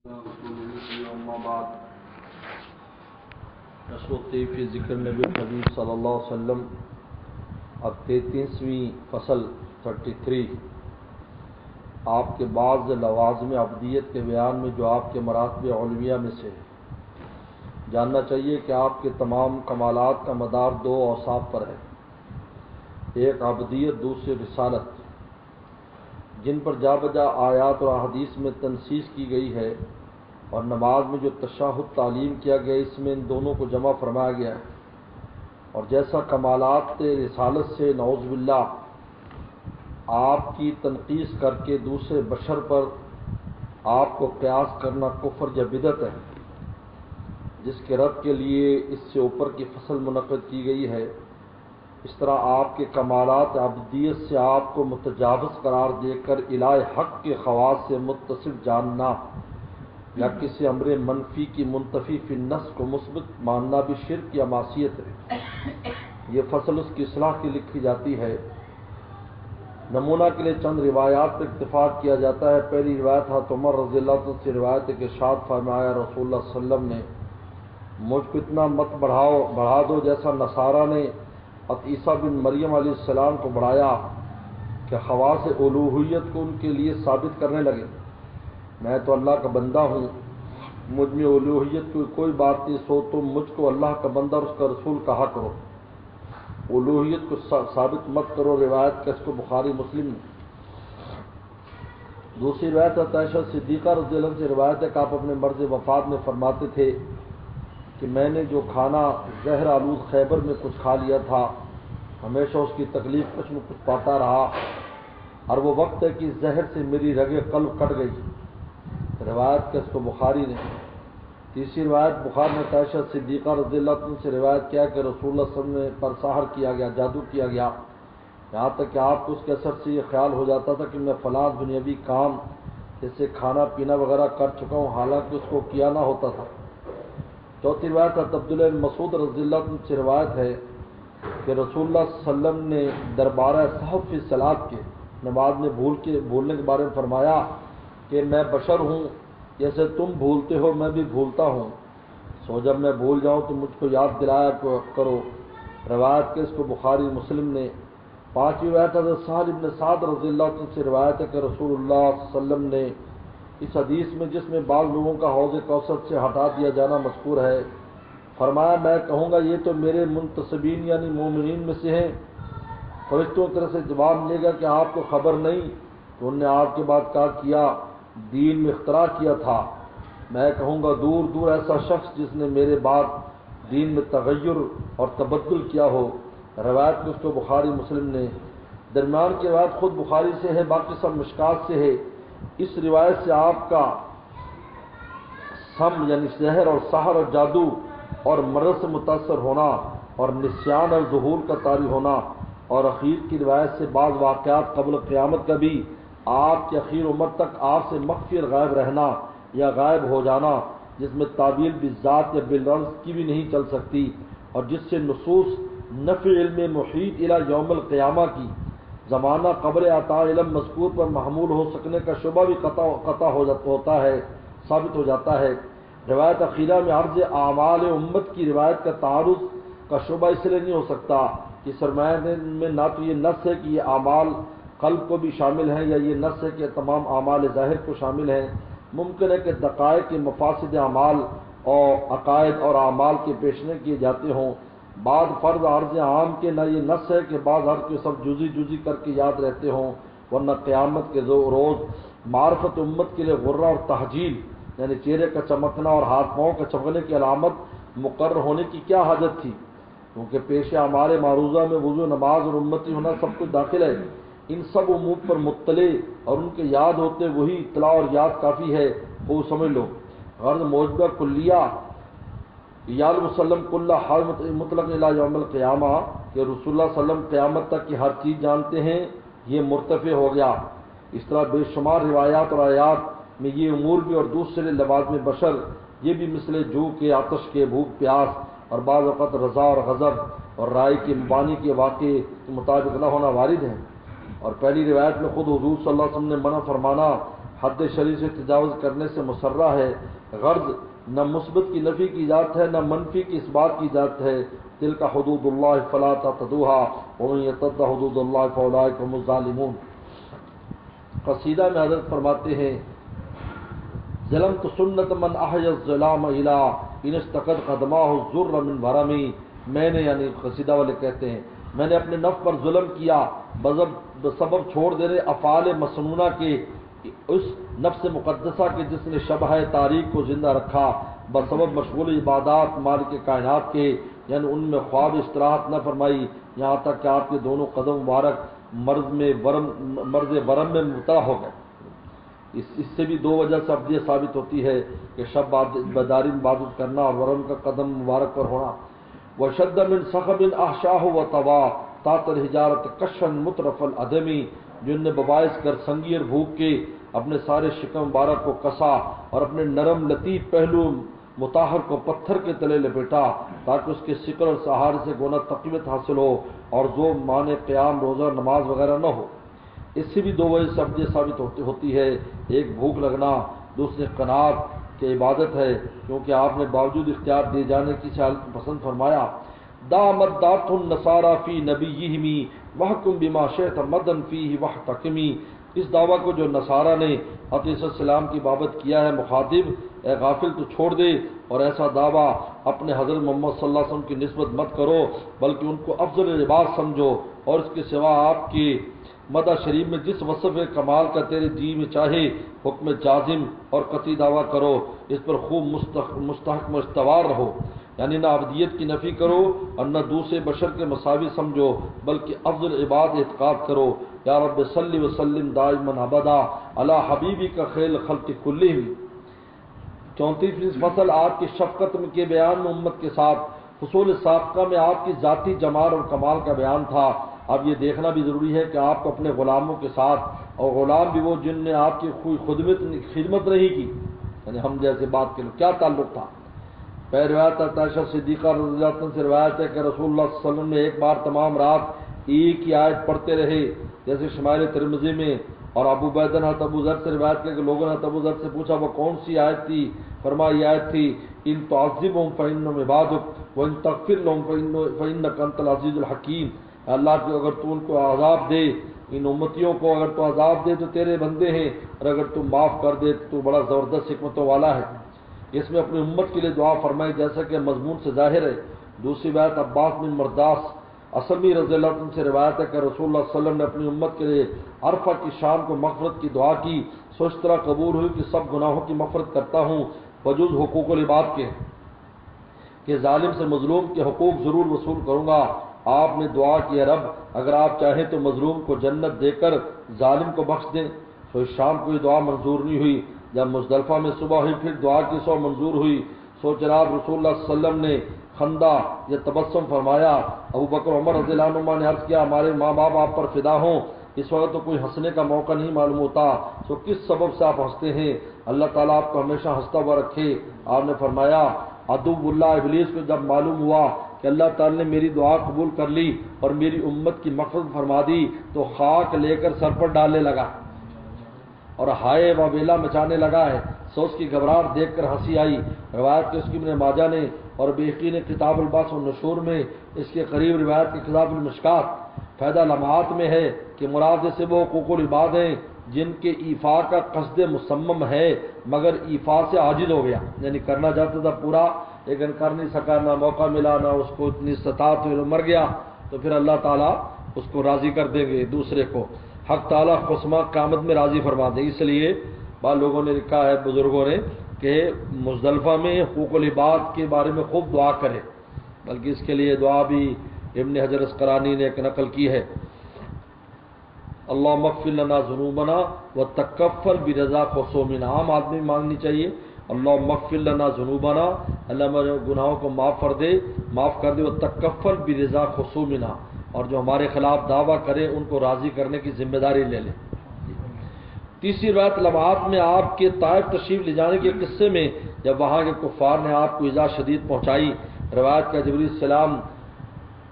اما بعد نشر فی ذکر نبی حبیب صلی اللہ علیہ وسلم. اب 33ویں فصل 33 آپ کے بعض لوازم عبدیت کے بیان میں جو آپ کے مراتب علمیہ میں سے جاننا چاہیے کہ آپ کے تمام کمالات کا مدار دو اوصاف پر ہے، ایک عبدیت، دوسری رسالت، جن پر جا بجا آیات اور احادیث میں تنصیص کی گئی ہے، اور نماز میں جو تشہد تعلیم کیا گیا اس میں ان دونوں کو جمع فرمایا گیا ہے. اور جیسا کمالات رسالت سے نعوذ باللہ آپ کی تنقیص کر کے دوسرے بشر پر آپ کو قیاس کرنا کفر یا بدعت ہے، جس کے رد کے لیے اس سے اوپر کی فصل منعقد کی گئی ہے، اس طرح آپ کے کمالات عبدیت سے آپ کو متجاوز قرار دے کر الہ حق کے خواص سے متصف جاننا یا کسی امر منفی کی منتفی فی النفس کو مثبت ماننا بھی شرک یا معصیت ہے. یہ فصل اس کی اصلاح کی لکھی جاتی ہے. نمونہ کے لیے چند روایات پر اتفاق کیا جاتا ہے. پہلی روایت حضرت عمر رضی اللہ عنہ سے روایت ہے کہ ارشاد فرمایا رسول اللہ صلی اللہ علیہ وسلم نے، مجھ کو اتنا مت بڑھا دو جیسا نصارہ نے عیسیٰ بن مریم علیہ السلام کو بڑھایا کہ خواص الوہیت کو ان کے لیے ثابت کرنے لگے. میں تو اللہ کا بندہ ہوں، مجھ میں الوہیت کی کوئی بات نہیں، سو تم مجھ کو اللہ کا بندہ اور اس کا رسول کہا کرو، الوہیت کو ثابت مت کرو. روایت کا اس کو بخاری مسلم میں. دوسری روایت عائشہ صدیقہ رضی اللہ عنہ سے روایت ہے کہ آپ اپنے مرض وفات میں فرماتے تھے کہ میں نے جو کھانا زہر آلود خیبر میں کچھ کھا لیا تھا، ہمیشہ اس کی تکلیف کچھ نہ کچھ پاتا رہا، اور وہ وقت ہے کہ زہر سے میری رگ قلب کٹ گئی. روایت کا اس کو بخاری نے. تیسری روایت بخاری میں عائشہ صدیقہ رضی اللہ عنہ سے روایت کیا کہ رسول اللہ صلی اللہ علیہ وسلم پر سحر کیا گیا، جادو کیا گیا، یہاں تک کہ آپ کو اس کے اثر سے یہ خیال ہو جاتا تھا کہ میں فلاں دنیاوی کام جیسے کھانا پینا وغیرہ کر چکا ہوں، حالانکہ اس کو کیا نہ ہوتا تھا. چوتھی روایت عبداللہ بن مسعود رضی اللہ عنہ سے روایت ہے کہ رسول اللہ صلی اللہ علیہ وسلم نے دربارہ صحف فی الصلاۃ کے نماز میں بھولنے کے بارے میں فرمایا کہ میں بشر ہوں، جیسے تم بھولتے ہو میں بھی بھولتا ہوں، سو جب میں بھول جاؤں تو مجھ کو یاد دلایا کرو. روایت کے اس کو بخاری مسلم نے. پانچویں روایت حضرت سہل بن سعد رضی اللہ عنہ سے روایت ہے کہ رسول اللہ صلی اللہ علیہ وسلم نے اس حدیث میں جس میں بعض لوگوں کا حوض کوثر سے ہٹا دیا جانا مذکور ہے، فرمایا میں کہوں گا یہ تو میرے منتسبین یعنی مومنین میں سے ہیں. فرشتوں کی طرف سے جواب ملے گا کہ آپ کو خبر نہیں کہ انہوں نے آپ کے بعد کیا دین میں اختراع کیا تھا. میں کہوں گا دور دور ایسا شخص جس نے میرے بعد دین میں تغیر اور تبدل کیا ہو. روایت کو اس کو بخاری مسلم نے. درمیان کی روایت خود بخاری سے ہے، باقی سب مشکات سے ہے. اس روایت سے آپ کا سم یعنی سحر اور سحر اور جادو اور مرض سے متاثر ہونا اور نسیان اور ظہور کا طاری ہونا، اور اخیر کی روایت سے بعض واقعات قبل قیامت کا بھی آپ کے اخیر عمر تک آپ سے مخفی اور غائب رہنا یا غائب ہو جانا، جس میں تعبیر بالذات یا بالرمز کی بھی نہیں چل سکتی، اور جس سے نصوص نفی علم محیط الی یوم القیامہ کی زمانہ قبر عطا علم مذکور پر محمول ہو سکنے کا شبہ بھی قطع ہوتا ہے، ثابت ہو جاتا ہے. روایت اخیرہ میں عرض اعمال امت کی روایت کا تعارض کا شبہ اس لیے نہیں ہو سکتا کہ سرمایہ میں نہ تو یہ نص ہے کہ یہ اعمال قلب کو بھی شامل ہیں، یا یہ نص ہے کہ تمام اعمال ظاہر کو شامل ہیں. ممکن ہے کہ دقائق کے مفاسد اعمال اور عقائد اور اعمال کے پیشنے کیے جاتے ہوں. بعض فرض عرض عام کے نہ یہ نص ہے کہ بعض عرض کے سب جزی کر کے یاد رہتے ہوں، ورنہ قیامت کے روز معرفت امت کے لیے غرہ اور تحجیل یعنی چہرے کا چمکنا اور ہاتھ پاؤں کا چمکنے کی علامت مقرر ہونے کی کیا حاجت تھی، کیونکہ پیش ہمارے معروضہ میں وضو، نماز اور امتی ہونا سب کچھ داخل ہے. ان سب امور پر مطلع اور ان کے یاد ہوتے وہی اطلاع اور یاد کافی ہے، وہ سمجھ لو. غرض موجودہ کلیہ یال وسلم کل حال مطلق الی یوم القیامہ کہ رسول اللہ صلی اللہ علیہ وسلم قیامت تک کی ہر چیز جانتے ہیں، یہ مرتفع ہو گیا. اس طرح بے شمار روایات اور آیات میں یہ امور بھی اور دوسرے لوازم بشر یہ بھی مثل جو کے، آتش کے، بھوک پیاس اور بعض اوقات رضا اور غضب اور رائے کے مبانی کے واقعے کے مطابق نہ ہونا وارد ہیں. اور پہلی روایت میں خود حضور صلی اللہ علیہ وسلم نے منع فرمانا حد شرعی سے تجاوز کرنے سے مسرہ ہے۔ غرض نہ مثبت کی نفی کی ذات ہے، نہ منفی کی اس بات کی ذات ہے۔ تلک حدود اللہ فلا تعتدوها ومن یتعد حدود اللہ فاولئک هم الظالمون۔ قصیدہ میں حضرت فرماتے ہیں ظلمت سنت من احیا الظلام الا ان استقد قدماہ الذر من بھرمی۔ میں نے، یعنی قصیدہ والے کہتے ہیں، میں نے اپنے نفس پر ظلم کیا بسبب چھوڑ دینے افعال مسنونہ کے اس نفس مقدسہ کے جس نے شبہ تاریخ کو زندہ رکھا، بسبب مشغول عبادات مالک کائنات کے، یعنی ان میں خواب استراحت نہ فرمائی، یہاں تک کہ آپ کے دونوں قدم مبارک مرض ورم میں مبتلا ہو گئے۔ اس سے بھی دو وجہ سے ابدیت ثابت ہوتی ہے کہ شب بیداری میں عبادت کرنا اور ورم کا قدم مبارک پر ہونا۔ وشد من صخب احشاہ و طوا تحت الحجارت کشن مترف العدمی، جن نے بباعث کر سنگی اور بھوک کے اپنے سارے شکم مبارک کو کسا اور اپنے نرم لطیف پہلو مطہر کو پتھر کے تلے لپیٹا تاکہ اس کے سکر اور سہارے سے گونا تقویت حاصل ہو اور جو معنی قیام روزہ نماز وغیرہ نہ ہو۔ اس سے بھی دو وجہ سے ابدیت ثابت ہوتی ہے، ایک بھوک لگنا، دوسری قناعت کی عبادت ہے، کیونکہ آپ نے باوجود اختیار دیے جانے کی حالت پسند فرمایا دامت دات النصارى فی نبیہم وحکم بما شئت مدن فیہ واحتکمی۔ اس دعویٰ کو جو نصارہ نے حضرت عیسیٰ السلام کی بابت کیا ہے، مخاطب اے غافل تو چھوڑ دے اور ایسا دعویٰ اپنے حضرت محمد صلی اللہ علیہ وسلم کی نسبت مت کرو، بلکہ ان کو افضل العباد سمجھو اور اس کے سوا آپ کی مدح شریف میں جس وصف کمال کا تیرے جی میں چاہے حکم جازم اور قطعی دعویٰ کرو، اس پر خوب مستحکم استوار رہو، یعنی نہ عبدیت کی نفی کرو اور نہ دوسرے بشر کے مساوی سمجھو، بلکہ افضل عباد اعتقاد کرو۔ یا رب صلی وسلم دائما ابدا علی حبیبی کا خیل خلق کلہم۔ 34ویں فصل آپ کی شفقت کے بیان میں امت کے ساتھ فصول سابقہ میں آپ کی ذاتی جمال اور کمال کا بیان تھا۔ اب یہ دیکھنا بھی ضروری ہے کہ آپ کو اپنے غلاموں کے ساتھ، اور غلام بھی وہ جن نے آپ کی خدمت نہیں کی، یعنی ہم جیسے بات کے لوگ، کیا تعلق تھا۔ پہ روایت عائشہ صدیقہ رضی اللہ عنہ سے روایت ہے کہ رسول اللہ صلی اللہ علیہ وسلم نے ایک بار تمام رات ایک ہی آیت پڑھتے رہے، جیسے شمائل ترمذی میں، اور ابو بیدن حضرت ابو ذر سے روایت کیا کہ لوگوں نے حضرت ابو ذر سے پوچھا وہ کون سی آیت تھی؟ فرمایا یہ آیت تھی ان تعذبہم فانہم عبادک وان تغفر لہم فانک انت العزیز الحکیم۔ اللہ کہ اگر تو ان کو عذاب دے، ان امتیوں کو اگر تو عذاب دے تو تیرے بندے ہیں، اور اگر تو معاف کر دے تو بڑا زبردست حکمتوں والا ہے۔ اس میں اپنی امت کے لیے دعا فرمائی جیسا کہ مضمون سے ظاہر ہے۔ دوسری بات عباس بن مرداس اسلمی رضی اللہ عنہ سے روایت ہے کہ رسول اللہ صلی اللہ علیہ وسلم نے اپنی امت کے لیے عرفہ کی شام کو مغفرت کی دعا کی، سو اس طرح قبول ہوئی کہ سب گناہوں کی مغفرت کرتا ہوں بجز حقوق العباد کے، کہ ظالم سے مظلوم کے حقوق ضرور وصول کروں گا۔ آپ نے دعا کی رب اگر آپ چاہیں تو مظلوم کو جنت دے کر ظالم کو بخش دیں، تو اس شام کو یہ دعا منظور نہیں ہوئی۔ جب مزدلفہ میں صبح ہوئی پھر دعا کی سو منظور ہوئی، سو جناب رسول اللہ صلی اللہ علیہ وسلم نے خندہ یا تبسم فرمایا۔ ابو بکر عمر رضی اللہ عنہ نے عرض کیا ہمارے ماں باپ آپ پر فدا ہوں، اس وقت تو کوئی ہنسنے کا موقع نہیں معلوم ہوتا، سو کس سبب سے آپ ہنستے ہیں؟ اللہ تعالیٰ آپ کو ہمیشہ ہنستا ہوا رکھے۔ آپ نے فرمایا عدو اللہ ابلیس کو جب معلوم ہوا کہ اللہ تعالیٰ نے میری دعا قبول کر لی اور میری امت کی مغفرت فرما دی تو خاک لے کر سر پر ڈالنے لگا اور ہائے و ویلا مچانے لگا ہے۔ سو اس کی گھبراہٹ دیکھ کر ہنسی آئی۔ روایت کے اس کی ابن ماجہ نے اور بیہقی نے کتاب الباس والنشور میں اس کے قریب روایت کی کتاب المشکات فائدہ لمحات میں ہے کہ مراد سے وہ حقوق العباد ہیں جن کے ایفا کا قصد مصمم ہے مگر ایفا سے عاجز ہو گیا، یعنی کرنا چاہتا تھا پورا لیکن کر نہیں سکا، نہ موقع ملا، نہ اس کو اتنی استطاعت ہوئی، مر گیا، تو پھر اللہ تعالیٰ اس کو راضی کر دیں گے دوسرے کو۔ حق تعالیٰ خصمہ قیامت میں راضی فرما دیں۔ اس لیے بعض لوگوں نے لکھا ہے بزرگوں نے کہ مزدلفہ میں حقوق العباد کے بارے میں خوب دعا کرے، بلکہ اس کے لیے دعا بھی ابن حجر اسقلانی نے ایک نقل کی ہے۔ اللہم اغفر لنا ذنوبنا وتکفل برضا خصومنا، عام آدمی مانگنی چاہیے اللہم اغفر لنا ذنوبنا، اللہ ہمارے گناہوں کو معاف کر دے وتکفل برضا خصومنا، اور جو ہمارے خلاف دعویٰ کرے ان کو راضی کرنے کی ذمہ داری لے لیں۔ تیسری روایت لمحات میں آپ کے طائف تشریف لے جانے کے قصے میں جب وہاں کے کفار نے آپ کو ایذا شدید پہنچائی، روایت کا جبریل السلام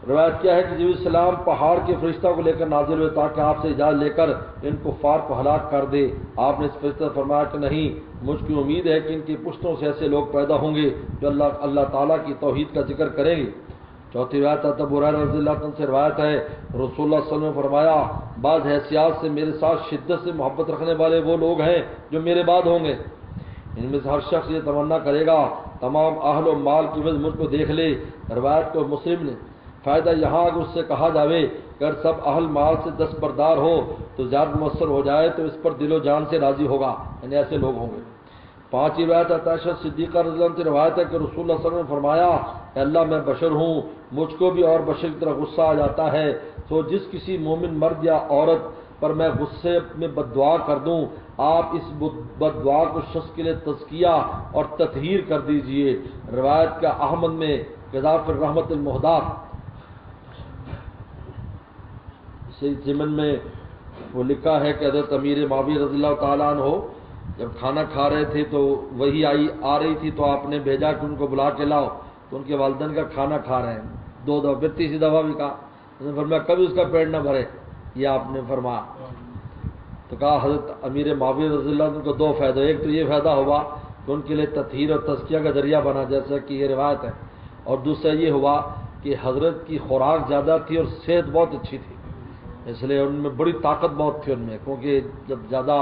روایت کیا ہے کہ جبریل السلام پہاڑ کے فرشتہ کو لے کر نازل ہوئے تاکہ آپ سے اجازت لے کر ان کفار کو ہلاک کر دے۔ آپ نے اس فرشتہ سے فرمایا کہ نہیں، مجھ کی امید ہے کہ ان کی پشتوں سے ایسے لوگ پیدا ہوں گے جو اللہ تعالیٰ کی توحید کا ذکر کریں گے۔ چوتھی روایت ابو ہریرہ رضی اللہ عنہ سے روایت ہے، رسول اللہ صلی اللہ علیہ وسلم نے فرمایا، بعض حیثیات سے میرے ساتھ شدت سے محبت رکھنے والے وہ لوگ ہیں جو میرے بعد ہوں گے۔ ان میں سے ہر شخص یہ تمنا کرے گا تمام اہل و مال کی وجہ مجھ کو دیکھ لے۔ روایت کو مسلم نے۔ فائدہ یہاں اگر اس سے کہا جاوے کہ اگر سب اہل مال سے دستبردار ہو تو زیادہ مؤثر ہو جائے تو اس پر دل و جان سے راضی ہوگا، یعنی ایسے لوگ ہوں گے۔ پانچویں روایت عائشہ صدیقہ رضی اللہ عنہ سے روایت ہے کہ رسول اللہ صلی اللہ علیہ وسلم نے فرمایا، اے اللہ میں بشر ہوں، مجھ کو بھی اور بشر کی طرح غصہ آ جاتا ہے، تو جس کسی مومن مرد یا عورت پر میں غصے میں بد دعا کر دوں، آپ اس بد دعا کو شخص کے لیے تزکیہ اور تطہیر کر دیجئے۔ روایت کا احمد میں غضاف الرحمت المہدات سے ضمن میں وہ لکھا ہے کہ حضرت امیر معاویہ رضی اللہ تعالیٰ عنہ جب کھانا کھا رہے تھے تو وہی آ رہی تھی تو آپ نے بھیجا کہ ان کو بلا کے لاؤ، تو ان کے والدین کا کھانا کھا رہے ہیں، 2 دفعہ، پھر تیسری دفعہ بھی کہا، فرمایا کبھی اس کا پیٹ نہ بھرے، یہ آپ نے فرمایا۔ تو کہا حضرت امیر معاویہ رضی اللہ عنہ کو 2 فائدہ، ایک تو یہ فائدہ ہوا کہ ان کے لیے تطہیر اور تزکیہ کا ذریعہ بنا جیسا کہ یہ روایت ہے، اور دوسرا یہ ہوا کہ حضرت کی خوراک زیادہ تھی اور صحت بہت اچھی تھی، اس لیے ان میں بڑی طاقت بہت تھی ان میں، کیونکہ جب زیادہ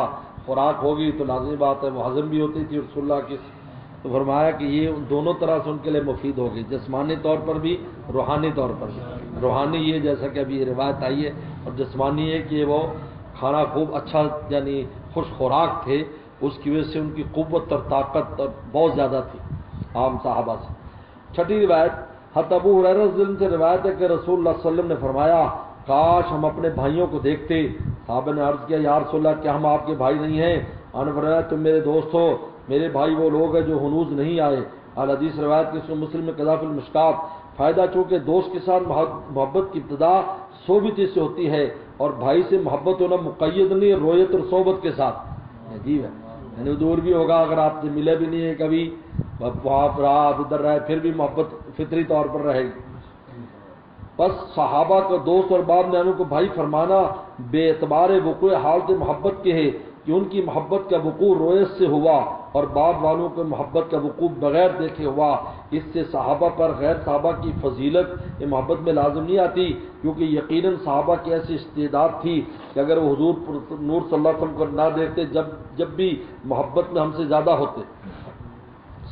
خوراک ہوگی تو لازمی بات ہے وہ ہضم بھی ہوتی تھی رسول اللہ کی۔ تو فرمایا کہ یہ دونوں طرح سے ان کے لیے مفید ہوگی، جسمانی طور پر بھی، روحانی طور پر بھی۔ روحانی یہ جیسا کہ ابھی یہ روایت آئی ہے، اور جسمانی یہ کہ وہ کھانا خوب اچھا یعنی خوش خوراک تھے، اس کی وجہ سے ان کی قوت اور طاقت بہت زیادہ تھی عام صحابہ سے۔ چھٹی روایت حضرت ابو ہریرہ رضی اللہ عنہ سے روایت ہے کہ رسول اللہ صلی اللہ علیہ وسلم نے فرمایا، کاش ہم اپنے بھائیوں کو دیکھتے۔ صحابہ نے عرض کیا، یا رسول اللہ کیا ہم آپ کے بھائی نہیں ہیں؟ آپ نے فرمایا تم میرے دوست ہو، میرے بھائی وہ لوگ ہیں جو ہنوز نہیں آئے۔ الحدیث روایت کی مسلم میں قذاف المشکات۔ فائدہ چونکہ دوست کے ساتھ محبت کی ابتدا صحبت سے ہوتی ہے، اور بھائی سے محبت ہونا مقید نہیں، رویت اور صحبت کے ساتھ عجیب ہے، یعنی دور بھی ہوگا اگر آپ سے ملے بھی نہیں ہے کبھی، وہاں پر آپ ادھر رہے پھر بھی محبت فطری طور پر رہے گی۔ بس صحابہ کا دوست اور بعد میں انہوں کو بھائی فرمانا بے اعتبار وقوع حالت محبت کے ہے کہ ان کی محبت کا وقوع رویت سے ہوا اور بعد والوں کو محبت کا وقوع بغیر دیکھے ہوا۔ اس سے صحابہ پر غیر صحابہ کی فضیلت محبت میں لازم نہیں آتی، کیونکہ یقیناً صحابہ کی ایسی استعداد تھی کہ اگر وہ حضور نور صلی اللہ علیہ وسلم کو نہ دیکھتے جب بھی محبت میں ہم سے زیادہ ہوتے۔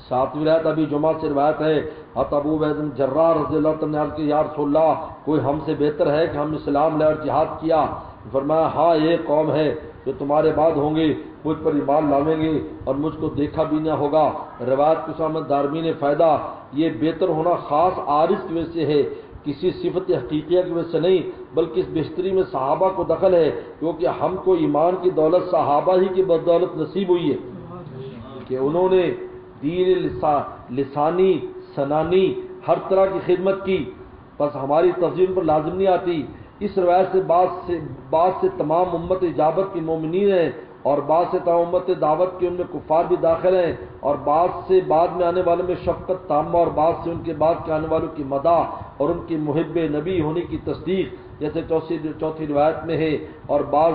7ویں روایت ابھی جمعہ سے روایت ہے، حضرت ابو عبیدہ بن جراح رضی اللہ عنہ نے عرض کیا، یا رسول اللہ کوئی ہم سے بہتر ہے کہ ہم اسلام لے اور جہاد کیا؟ فرمایا ہاں یہ قوم ہے جو تمہارے بعد ہوں گے، مجھ پر ایمان لاویں گے اور مجھ کو دیکھا بھی نہ ہوگا۔ روایت کو سامد دارمی نے فائدہ یہ بہتر ہونا خاص عارض کی وجہ سے ہے، کسی صفت حقیقیہ کی وجہ سے نہیں، بلکہ اس بہتری میں صحابہ کو دخل ہے، کیونکہ ہم کو ایمان کی دولت صحابہ ہی کی بدولت نصیب ہوئی ہے کہ انہوں نے دین لسانی سنانی ہر طرح کی خدمت کی، بس ہماری تفضیل پر لازم نہیں آتی۔ اس روایت سے بعض سے تمام امت اجابت کی مومنین ہیں، اور بعض سے تمام امت دعوت کے ان میں کفار بھی داخل ہیں، اور بعض سے بعد میں آنے والوں میں شفقت تامہ، اور بعض سے ان کے بعد کے آنے والوں کی مدح اور ان کی محب نبی ہونے کی تصدیق جیسے چوتھی روایت میں ہے، اور بعض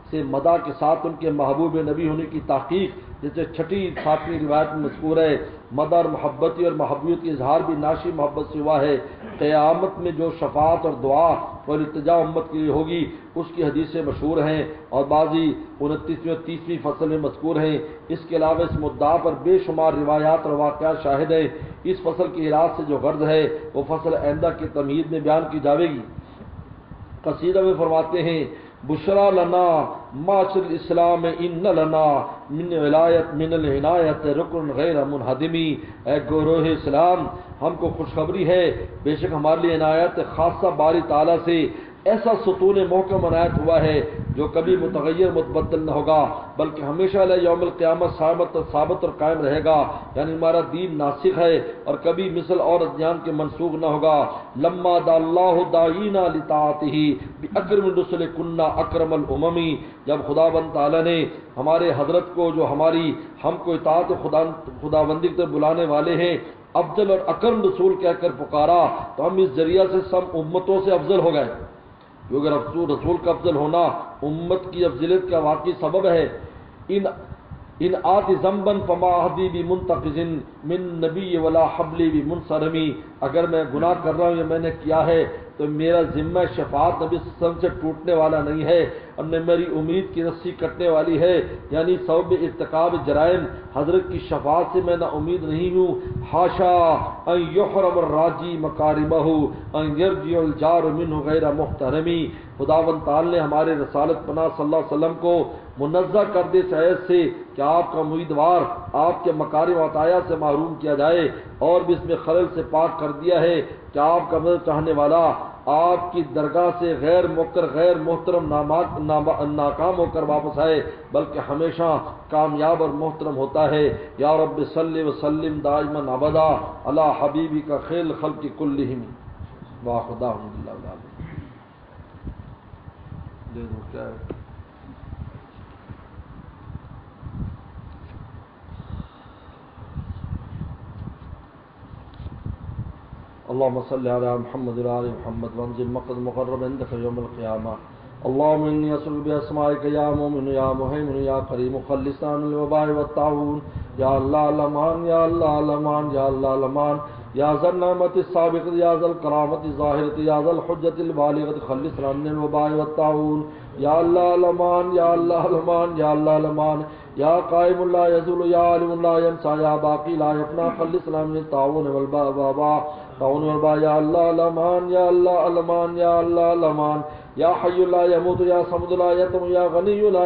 سے مدح کے ساتھ ان کے محبوب نبی ہونے کی تحقیق جیسے 7ویں روایت میں مذکور ہے۔ مدح اور محبتی اور محبوبیت کی اظہار بھی ناشی محبت سے ہوا ہے۔ قیامت میں جو شفاعت اور دعا اور التجا امت کے لیے ہوگی اس کی حدیثیں مشہور ہیں، اور بعضی 29ویں اور 30ویں فصل میں مذکور ہیں۔ اس کے علاوہ اس مدعا پر بے شمار روایات اور واقعات شاہد ہیں۔ اس فصل کی اراد سے جو غرض ہے وہ فصل آئندہ کی تمہید میں بیان کی جاوے گی۔ قصیدہ میں فرماتے ہیں، بشرا لنا معاشر الاسلام ان لنا من ولایت من العنایت رکن غیر منہدمی۔ اے گروہ اسلام ہم کو خوشخبری ہے، بے شک ہمارے لیے عنایت خاصہ باری تعالیٰ سے ایسا ستون محکم عنایت ہوا ہے جو کبھی متغیر متبدل نہ ہوگا بلکہ ہمیشہ علیہ یوم القیامت ثابت اور قائم رہے گا، یعنی ہمارا دین ناسخ ہے اور کبھی مثل اور ادیان کے منسوخ نہ ہوگا۔ لما دا اللہ داعینا لطاعتہ باکرم الرسل کنا اکرم الامم، جب خداوند تعالی نے ہمارے حضرت کو جو ہم کو اطاعت خداوندی کی طرف بلانے والے ہیں افضل اور اکرم رسول کہہ کر پکارا تو ہم اس ذریعہ سے سب امتوں سے افضل ہو گئے، کیونکہ رسول کا افضل ہونا امت کی افضلیت کا واقعی سبب ہے۔ ان آتی ذنبا فما اہدی بمنتقذ من نبی ولا حبلی بمنصرمی، اگر میں گناہ کر رہا ہوں یا میں نے کیا ہے تو میرا ذمہ شفاعت نبی صلی اللہ علیہ وسلم سے ٹوٹنے والا نہیں ہے اور نہ میری امید کی رسی کٹنے والی ہے، یعنی سبب ارتکاب جرائم حضرت کی شفاعت سے میں نہ امید نہیں ہوں۔ حاشا ان یحرم الراجی مکارمہ ان یرجع الجار منہ غیر محترمی، خداوند تعالی نے ہمارے رسالت پناہ صلی اللہ علیہ وسلم کو منزہ کر دے اس عیب سے کہ آپ کا امیدوار آپ کے مکارم و عطایا سے محروم کیا جائے، اور بھی اس میں خلل سے پاک کر دیا ہے کہ آپ کا مدد چاہنے والا آپ کی درگاہ سے غیر موقر غیر محترم ناکام ہو کر واپس آئے بلکہ ہمیشہ کامیاب اور محترم ہوتا ہے۔ یا رب صلی وسلم دائما ابدا علی حبیبی کا خیر خلق کلہم واخدا الحمد للہ۔ دے دو کیا ہے اللهم صل على محمد وعلى آل محمد وانزل مقعد مقرب عندك يوم القيامة اللهم إني أسألك بأسمائك يا مؤمن يا مهيمن يا كريم خلصنا من الوباء والطاعون يا الله الأمان يا الله الأمان يا الله الأمان يا ذا النعمة السابقة يا ذا الكرامة الظاهرة يا ذا الحجة البالغة خلصنا من الوباء والطاعون يا الله الأمان يا الله الأمان يا الله الأمان يا قائم لا يزول يا عالم لا ينسى يا باقي لا يفنى خلصنا من الطاعون والوباء طاعون والوباء يا الله الأمان يا الله الأمان يا الله الأمان يا حي لا يموت يا صمد لا يتم يا غني لا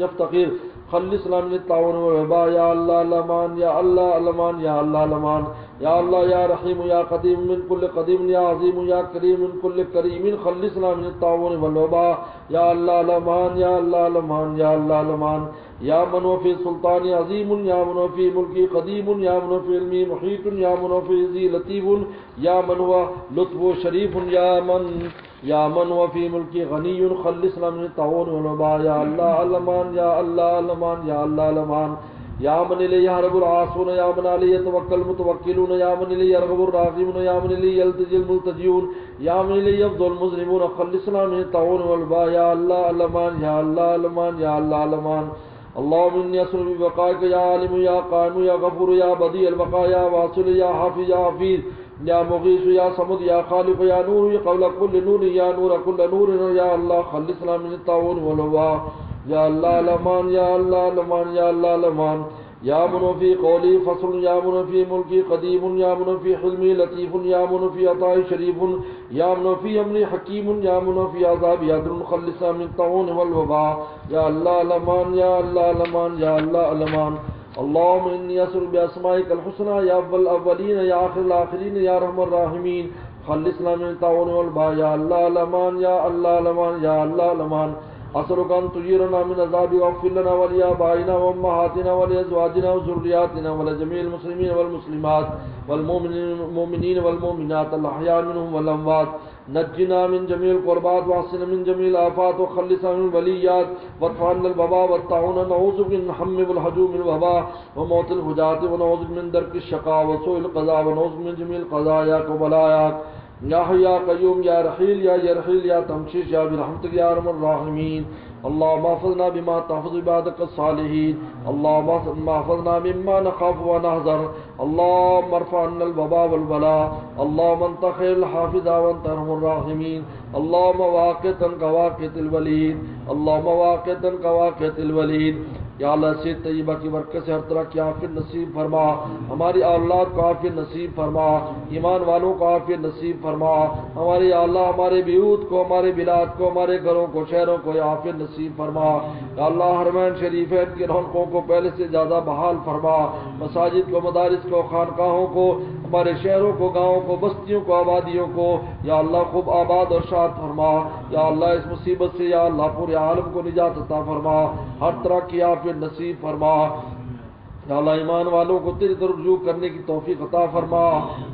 يفتقر خلصنا من الطاعون والوباء يا الله الأمان يا الله الأمان يا الله الأمان يا الله يا رحيم يا قديم من كل قديم يا عظيم يا كريم من كل كريم خلصنا من الطاعون والوباء يا الله الأمان يا الله الأمان يا الله الأمان يا من وفي سلطان عظيم يا من وفي ملكي قديم يا من وفي علمي محيط يا من وفي ذي لطيف يا من هو لطف شريف يا من وفي ملكي غني خلصنا من الطاعون والوباء يا الله الأمان يا الله الأمان يا الله الأمان يا من إليه يهرب العاصون يا من عليه يتوكل المتوكلون يا من إليه يرغب الراغبون يا من إليه يلتجئ الملتجئون يا من إليه يفضل المذنبون خلصنا من الطاعون والوباء يا الله الأمان يا الله الأمان يا الله الأمان اللهم إني أسألك ببقائك يا عالم يا قائم يا غفور يا بديع البقاء يا واصل يا حافظ يا حفيظ يا مغيث يا صمد يا خالق يا نور يا قول كل نور يا نور كل نور يا الله خلصنا من الطاعون والوباء يا الله الأمان يا الله الأمان يا الله الأمان يا من في قولي فصل يا من في ملكي قديم يا من في حلمي لطيف يا من في عطائي شريف يا من في أمري حكيم يا من في عذابي عدل خلصنا من الطاعون والوباء يا الله الأمان يا الله الأمان يا الله الأمان اللهم إني أسألك بأسمائك الحسنى يا أول الأولين يا آخر الآخرين يا أرحم الراحمين خلصنا من الطاعون والوباء يا الله الأمان يا الله الأمان يا الله الأمان أسألك أن تجيرنا من عذاب واغفر لنا ولآبائنا وأمهاتنا ولأزواجنا وذرياتنا ولجميع المسلمين والمسلمات والمؤمنين والمؤمنات الأحياء منهم والأموات نجنا من جميع القربات واحسن من جميع الآفات وخلصنا من البليات وادفع عنا الوباء والطاعون نعوذ بك من الهم والهجوم والوباء وموت الفجاة ونعوذ بك من درك الشقاء وسوء القضاء ونعوذ بك من جميع القضايا وبلاياك يا حي يا قيوم يا رحيل يا يرحيل يا تمشيش يا برحمتك يا ارحم الراحمين اللهم احفظنا بما تحفظ عبادك الصالحين اللهم احفظنا مما نخاف ونحذر اللهم ارفع عنا الوباء والبلاء اللهم انت خير الحافظ وانت ارحم الراحمين اللهم واقتا كواقت الوليد اللهم واقتا كواقت الوليد یا اللہ صحت طیبہ کی برکت سے ہر طرح کی عافیت نصیب فرما، ہماری اولاد کو عافیت نصیب فرما، ایمان والوں کو عافیت نصیب فرما، ہماری یا اللہ ہمارے بیوت کو، ہمارے بلاد کو، ہمارے گھروں کو، شہروں کو عافیت نصیب فرما، یا اللہ حرمین شریفین کی رونقوں کو پہلے سے زیادہ بحال فرما، مساجد کو، مدارس کو، خانقاہوں کو، ہمارے شہروں کو، گاؤں کو، بستیوں کو، آبادیوں کو یا اللہ خوب آباد اور شاد فرما، یا اللہ اس مصیبت سے یا اللہ پورے عالم کو نجات عطا فرما، ہر طرح کی عافیت نصیب فرما، یا اللہ ایمان والوں کو تیری طرف رجوع کرنے کی توفیق عطا فرما،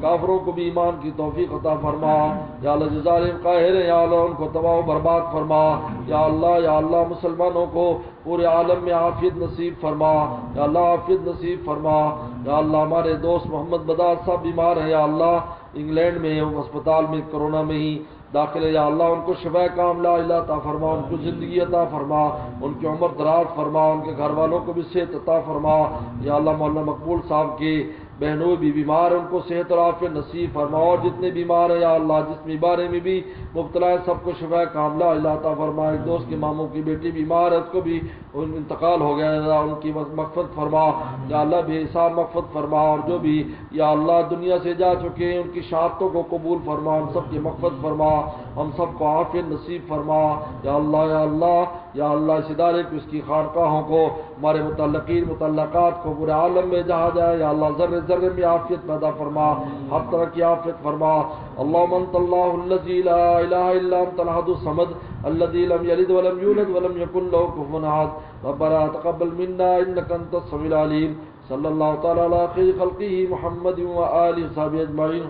کافروں کو بھی ایمان کی توفیق عطا فرما، یا اللہ جو ظالم قاہر ہیں یا اللہ ان کو تباہ و برباد فرما، یا اللہ مسلمانوں کو پورے عالم میں عافیت نصیب فرما، یا اللہ عافیت نصیب فرما، یا اللہ ہمارے دوست محمد بدار صاحب بیمار ہیں یا اللہ انگلینڈ میں ہسپتال میں کرونا میں ہی داخل ہے، یا اللہ ان کو شفا کاملہ عطا فرما، ان کو زندگی عطا فرما، ان کی عمر دراز فرما، ان کے گھر والوں کو بھی صحت عطا فرما، یا اللہ مولانا مقبول صاحب کے بہنوں بھی بیمار ہیں ان کو صحت اور عافیت نصیب فرما، اور جتنے بیمار ہیں یا اللہ جس بیماری میں بھی مبتلا ہے سب کو شفا کاملہ عطا فرما، ایک دوست کے ماموں کی بیٹی بیمار ہے اس کو بھی انتقال ہو گیا ہے، ان کی مغفرت فرما، یا اللہ بے حساب مغفرت فرما، اور جو بھی یا اللہ دنیا سے جا چکے ہیں ان کی شہادتوں کو قبول فرما، ان سب کی مغفرت فرما، ہم سب کو عافیت نصیب فرما، یا اللہ اس ادارے کو، اس کی خانقاہوں کو، ہمارے متعلقین متعلقات کو پورے عالم میں جہاں جائے یا اللہ ذرے ذرے میں عافیت پیدا فرما، ہر طرح کی عافیت فرما، اللہم انت اللہ الذی لا الہ الا انت الاحد الصمد الذی لم یلد ولم یولد ولم یکن له کفوا احد ربنا تقبل منا انک انت السمیع العلیم، صلی اللہ تعالی علی خیر خلقہ محمد و آلہ وصحبہ اجمعین۔